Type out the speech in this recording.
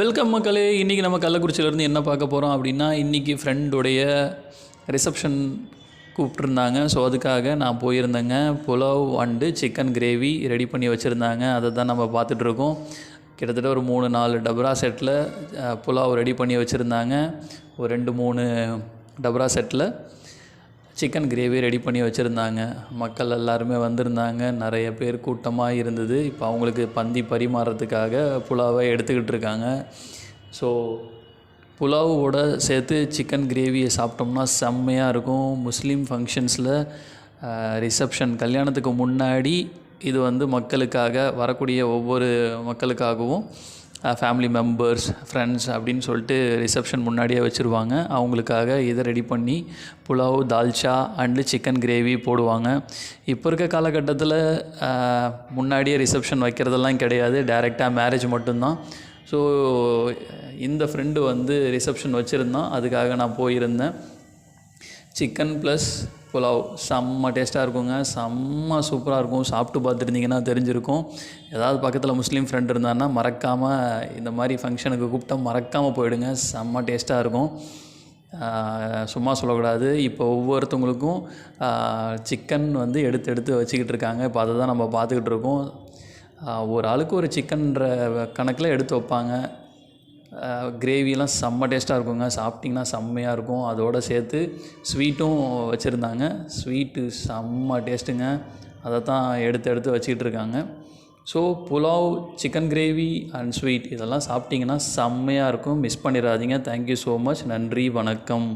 Welcome மக்களே. இன்றைக்கி நம்ம கள்ளக்குறிச்சியிலேருந்து என்ன பார்க்க போகிறோம் அப்படின்னா, இன்றைக்கி ஃப்ரெண்டுடைய ரிசப்ஷன் கூப்பிட்ருந்தாங்க. ஸோ அதுக்காக நான் போயிருந்தேங்க. Pulao and chicken gravy ready பண்ணி வச்சுருந்தாங்க. அதை தான் நம்ம பார்த்துட்ருக்கோம். கிட்டத்தட்ட ஒரு 3-4 டபரா செட்டில் புலாவ் ரெடி பண்ணி வச்சுருந்தாங்க. ஒரு 2-3 டபரா செட்டில் சிக்கன் கிரேவி ரெடி பண்ணி வச்சுருந்தாங்க. மக்கள் எல்லாருமே வந்திருந்தாங்க. நிறைய பேர் கூட்டமாக இருந்தது. இப்போ அவங்களுக்கு பந்தி பரிமாறத்துக்காக புலாவை எடுத்துக்கிட்டு இருக்காங்க. ஸோ புலாவோட சேர்த்து சிக்கன் கிரேவியை சாப்பிட்டோம்னா செம்மையாக இருக்கும். முஸ்லீம் ஃபங்க்ஷன்ஸில் ரிசப்ஷன் கல்யாணத்துக்கு முன்னாடி இது மக்களுக்காக வரக்கூடிய ஒவ்வொரு மக்களுக்காகவும் ஃபேமிலி மெம்பர்ஸ், ஃப்ரெண்ட்ஸ் அப்படின்னு சொல்லிட்டு ரிசப்ஷன் முன்னாடியே வச்சுருவாங்க. அவங்களுக்காக இதை ரெடி பண்ணி pulao, dalcha and chicken gravy போடுவாங்க. இப்போ இருக்க காலகட்டத்தில் முன்னாடியே ரிசப்ஷன் வைக்கிறதெல்லாம் கிடையாது. டைரெக்டாக மேரேஜ் மட்டும்தான். ஸோ இந்த ஃப்ரெண்டு ரிசப்ஷன் வச்சுருந்தான். அதுக்காக நான் போயிருந்தேன். சிக்கன் ப்ளஸ் புலாவ் செம்ம டேஸ்ட்டாக இருக்குங்க. செம்ம சூப்பராக இருக்கும். சாப்பிட்டு பார்த்துருந்தீங்கன்னா தெரிஞ்சிருக்கும். ஏதாவது பக்கத்தில் முஸ்லீம் ஃப்ரெண்ட் இருந்தான்னா மறக்காமல் இந்த மாதிரி ஃபங்க்ஷனுக்கு கூப்பிட்டா மறக்காமல் போயிடுங்க. செம்ம டேஸ்ட்டாக இருக்கும். சும்மா சொல்லக்கூடாது. இப்போ ஒவ்வொருத்தவங்களுக்கும் சிக்கன் எடுத்து எடுத்து வச்சுக்கிட்டு இருக்காங்க. இப்போ அதை தான் நம்ம பார்த்துக்கிட்டு இருக்கோம். ஒரு ஆளுக்கு ஒரு சிக்கன்ற கணக்கில் எடுத்து வைப்பாங்க. கிரேவிலாம் செம்ம டேஸ்ட்டாக இருக்குங்க. சாப்பிட்டிங்கன்னா செம்மையாக இருக்கும். அதோடு சேர்த்து ஸ்வீட்டும் வச்சுருந்தாங்க. ஸ்வீட்டு செம்ம டேஸ்ட்டுங்க. அதை தான் எடுத்து எடுத்து வச்சுக்கிட்டு இருக்காங்க. So pulao, chicken gravy and sweet இதெல்லாம் சாப்பிட்டிங்கன்னா செம்மையாக இருக்கும். மிஸ் பண்ணிடாதீங்க. Thank you so much. நன்றி, வணக்கம்.